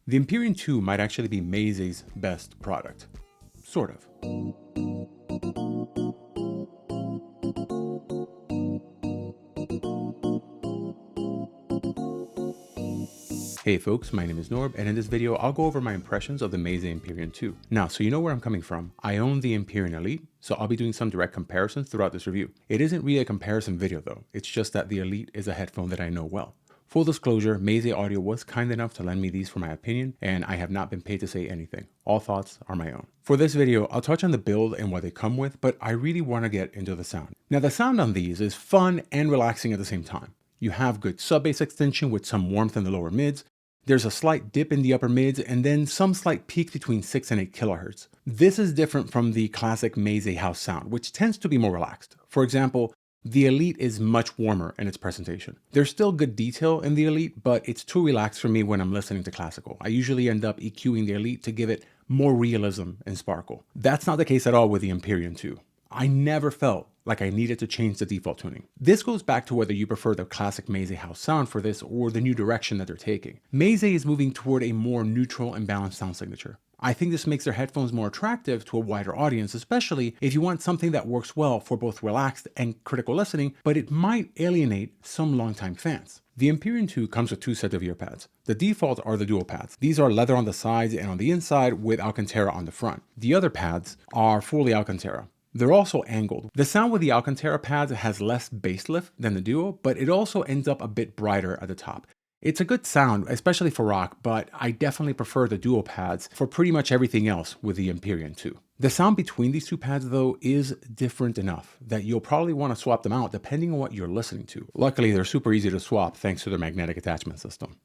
The Empyrean II might actually be Meze's best product. Sort of. Hey folks, my name is Norb, and in this video I'll go over my impressions of the Meze Empyrean II. Now, so you know where I'm coming from, I own the Empyrean Elite, so I'll be doing some direct comparisons throughout this review. It isn't really a comparison video though, it's just that the Elite is a headphone that I know well. Full disclosure, Meze Audio was kind enough to lend me these for my opinion, and I have not been paid to say anything. All thoughts are my own. For this video, I'll touch on the build and what they come with, but I really want to get into the sound. Now, the sound on these is fun and relaxing at the same time. You have good sub-bass extension with some warmth in the lower mids. There's a slight dip in the upper mids and then some slight peak between 6 and 8 kHz. This is different from the classic Meze house sound, which tends to be more relaxed. For example, the Elite is much warmer in its presentation. There's still good detail in the Elite, but it's too relaxed for me when I'm listening to classical. I usually end up EQing the Elite to give it more realism and sparkle. That's not the case at all with the Empyrean II. I never felt like I needed to change the default tuning. This goes back to whether you prefer the classic Meze house sound for this or the new direction that they're taking. Meze is moving toward a more neutral and balanced sound signature. I think this makes their headphones more attractive to a wider audience, especially if you want something that works well for both relaxed and critical listening, but it might alienate some longtime fans. The Empyrean II comes with two sets of ear pads. The default are the dual pads. These are leather on the sides and on the inside with Alcantara on the front. The other pads are fully Alcantara. They're also angled. The sound with the Alcantara pads has less bass lift than the Duo, but it also ends up a bit brighter at the top. It's a good sound, especially for rock, but I definitely prefer the Duo pads for pretty much everything else with the Empyrean II. The sound between these two pads though is different enough that you'll probably want to swap them out depending on what you're listening to. Luckily, they're super easy to swap thanks to their magnetic attachment system.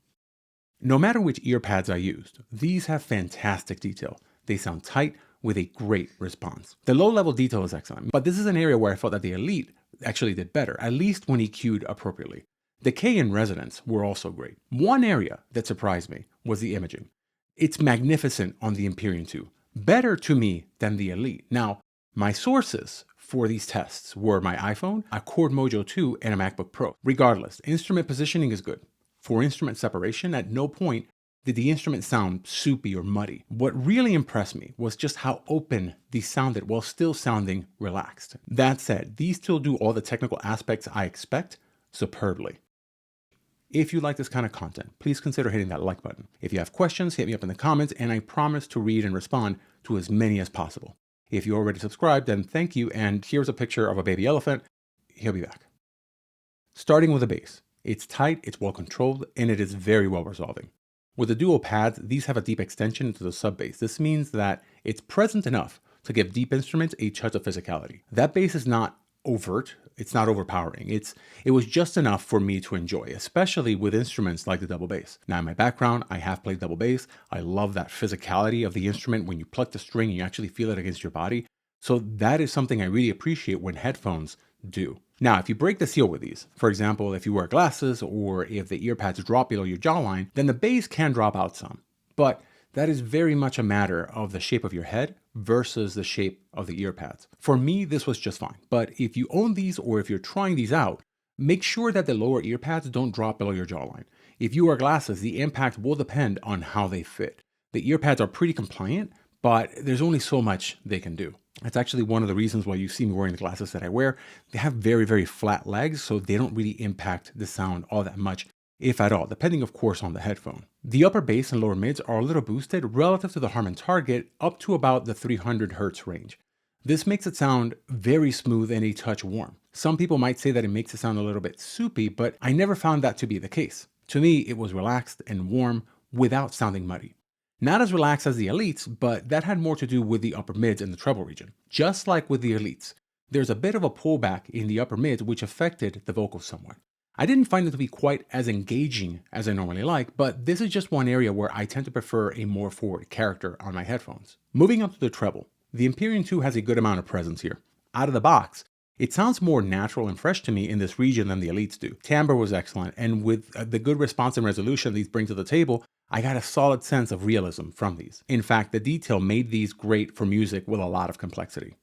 No matter which ear pads I used, these have fantastic detail. They sound tight, with a great response. The low-level detail is excellent, but this is an area where I felt that the Elite actually did better, at least when EQ'd appropriately. Decay and resonance were also great. One area that surprised me was the imaging. It's magnificent on the Empyrean II, better to me than the Elite. Now, my sources for these tests were my iPhone, a Cord Mojo 2, and a MacBook Pro. Regardless, instrument positioning is good. For instrument separation, at no point did the instrument sound soupy or muddy. What really impressed me was just how open these sounded while still sounding relaxed. That said, these still do all the technical aspects I expect superbly. If you like this kind of content, please consider hitting that like button. If you have questions, hit me up in the comments and I promise to read and respond to as many as possible. If you already subscribed, then thank you, and here's a picture of a baby elephant. He'll be back. Starting with the bass. It's tight, it's well controlled, and it is very well resolving. With the dual pads, these have a deep extension into the sub-bass. This means that it's present enough to give deep instruments a touch of physicality. That bass is not overt, it's not overpowering. It was just enough for me to enjoy, especially with instruments like the double bass. Now in my background, I have played double bass. I love that physicality of the instrument when you pluck the string and you actually feel it against your body. So that is something I really appreciate when headphones do. Now, if you break the seal with these, for example, if you wear glasses or if the ear pads drop below your jawline, then the bass can drop out some. But that is very much a matter of the shape of your head versus the shape of the ear pads. For me, this was just fine. But if you own these or if you're trying these out, make sure that the lower ear pads don't drop below your jawline. If you wear glasses, the impact will depend on how they fit. The ear pads are pretty compliant, but there's only so much they can do. That's actually one of the reasons why you see me wearing the glasses that I wear. They have very, very flat legs, so they don't really impact the sound all that much, if at all, depending of course on the headphone. The upper bass and lower mids are a little boosted relative to the Harman Target up to about the 300 Hz range. This makes it sound very smooth and a touch warm. Some people might say that it makes it sound a little bit soupy, but I never found that to be the case. To me, it was relaxed and warm without sounding muddy. Not as relaxed as the Elites, but that had more to do with the upper mids and the treble region. Just like with the Elites, there's a bit of a pullback in the upper mids which affected the vocals somewhat. I didn't find it to be quite as engaging as I normally like, but this is just one area where I tend to prefer a more forward character on my headphones. Moving up to the treble, the Empyrean II has a good amount of presence here. Out of the box, it sounds more natural and fresh to me in this region than the Elites do. Timbre was excellent, and with the good response and resolution these bring to the table, I got a solid sense of realism from these. In fact, the detail made these great for music with a lot of complexity.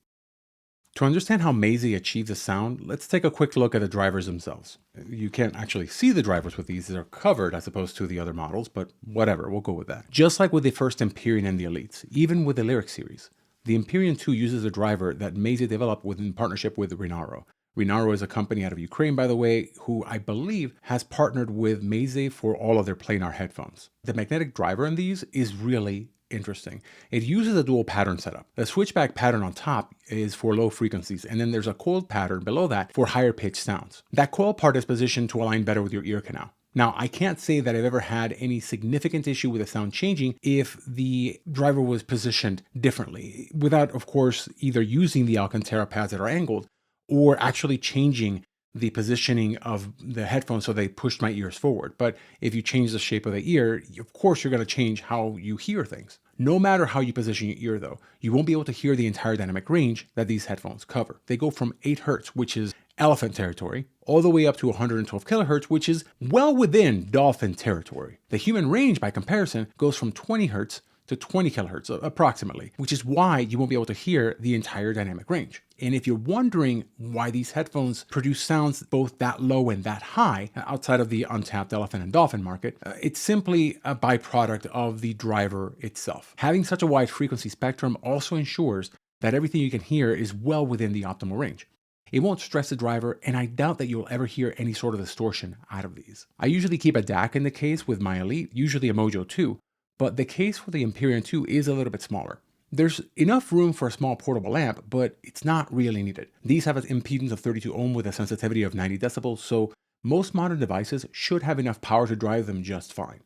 To understand how Meze achieves the sound, let's take a quick look at the drivers themselves. You can't actually see the drivers with these, they're covered as opposed to the other models, but whatever, we'll go with that. Just like with the first Empyrean and the Elites, even with the Lyric series, the Empyrean II uses a driver that Meze developed in partnership with Renaro. Renaro is a company out of Ukraine, by the way, who I believe has partnered with Meze for all of their planar headphones. The magnetic driver in these is really interesting. It uses a dual pattern setup. The switchback pattern on top is for low frequencies, and then there's a coiled pattern below that for higher pitched sounds. That coil part is positioned to align better with your ear canal. Now, I can't say that I've ever had any significant issue with the sound changing if the driver was positioned differently, without, of course, either using the Alcantara pads that are angled or actually changing the positioning of the headphones so they pushed my ears forward. But if you change the shape of the ear, of course you're going to change how you hear things. No matter how you position your ear though, you won't be able to hear the entire dynamic range that these headphones cover. They go from 8 Hertz, which is elephant territory, all the way up to 112 kilohertz, which is well within dolphin territory. The human range, by comparison, goes from 20 Hertz to 20 kilohertz approximately, which is why you won't be able to hear the entire dynamic range. And if you're wondering why these headphones produce sounds both that low and that high outside of the untapped elephant and dolphin market, it's simply a byproduct of the driver itself. Having such a wide frequency spectrum also ensures that everything you can hear is well within the optimal range. It won't stress the driver, and I doubt that you'll ever hear any sort of distortion out of these. I usually keep a DAC in the case with my Elite, usually a Mojo 2, but the case for the Empyrean II is a little bit smaller. There's enough room for a small portable amp, but it's not really needed. These have an impedance of 32 ohm with a sensitivity of 90 decibels, so most modern devices should have enough power to drive them just fine.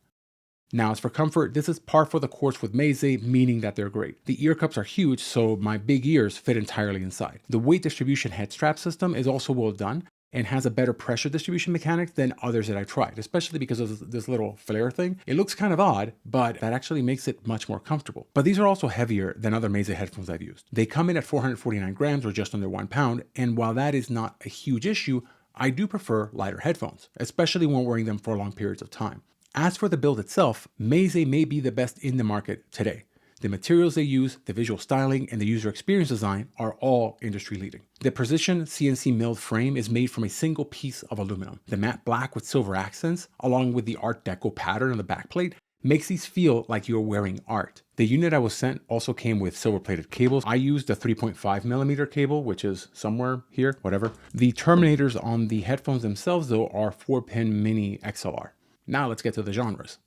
Now, as for comfort, this is par for the course with Meze, meaning that they're great. The ear cups are huge, so my big ears fit entirely inside. The weight distribution head strap system is also well done and has a better pressure distribution mechanics than others that I tried, especially because of this little flare thing. It looks kind of odd, but that actually makes it much more comfortable. But these are also heavier than other Meze headphones I've used. They come in at 449 grams or just under 1 pound, and while that is not a huge issue, I do prefer lighter headphones, especially when wearing them for long periods of time. As for the build itself, Meze may be the best in the market today. The materials they use, the visual styling, and the user experience design are all industry leading. The precision CNC milled frame is made from a single piece of aluminum. The matte black with silver accents, along with the Art Deco pattern on the backplate, makes these feel like you're wearing art. The unit I was sent also came with silver plated cables. I used the 3.5mm cable, which is somewhere here, whatever. The terminators on the headphones themselves though are 4-pin mini XLR. Now let's get to the genres.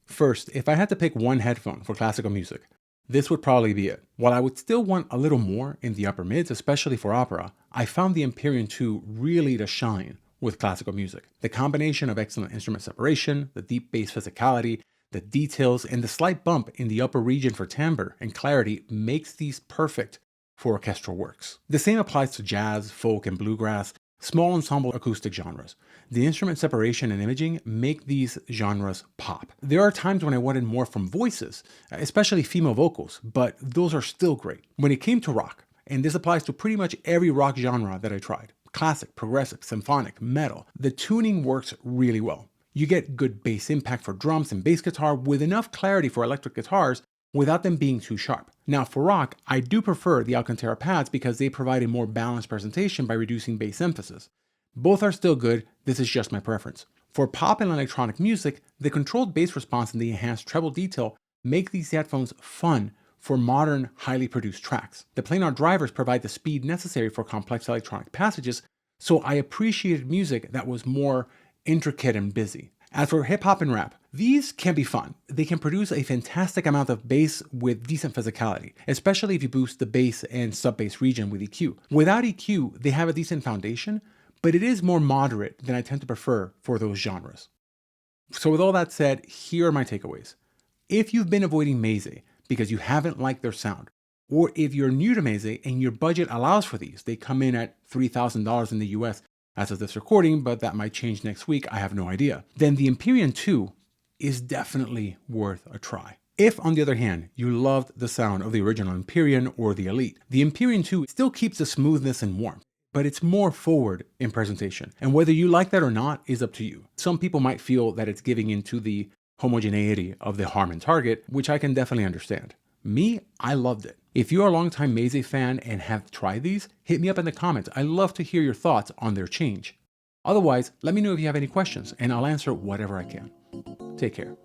First, if I had to pick one headphone for classical music, this would probably be it. While I would still want a little more in the upper mids, especially for opera, I found the Empyrean II really to shine with classical music. The combination of excellent instrument separation, the deep bass physicality, the details, and the slight bump in the upper region for timbre and clarity makes these perfect for orchestral works. The same applies to jazz, folk, and bluegrass, small ensemble acoustic genres. The instrument separation and imaging make these genres pop. There are times when I wanted more from voices, especially female vocals, but those are still great. When it came to rock, and this applies to pretty much every rock genre that I tried, classic, progressive, symphonic, metal, the tuning works really well. You get good bass impact for drums and bass guitar with enough clarity for electric guitars without them being too sharp. Now for rock, I do prefer the Alcantara pads because they provide a more balanced presentation by reducing bass emphasis. Both are still good, this is just my preference. For pop and electronic music, the controlled bass response and the enhanced treble detail make these headphones fun for modern, highly produced tracks. The planar drivers provide the speed necessary for complex electronic passages, so I appreciated music that was more intricate and busy. As for hip hop and rap, these can be fun. They can produce a fantastic amount of bass with decent physicality, especially if you boost the bass and sub-bass region with EQ. Without EQ, they have a decent foundation, but it is more moderate than I tend to prefer for those genres. So with all that said, here are my takeaways. If you've been avoiding Meze because you haven't liked their sound, or if you're new to Meze and your budget allows for these, they come in at $3,000 in the US as of this recording, but that might change next week, I have no idea, then the Empyrean II is definitely worth a try. If, on the other hand, you loved the sound of the original Empyrean or the Elite, the Empyrean II still keeps the smoothness and warmth, but it's more forward in presentation. And whether you like that or not is up to you. Some people might feel that it's giving into the homogeneity of the Harman target, which I can definitely understand. Me, I loved it. If you are a longtime Meze fan and have tried these, hit me up in the comments. I love to hear your thoughts on their change. Otherwise, let me know if you have any questions and I'll answer whatever I can. Take care.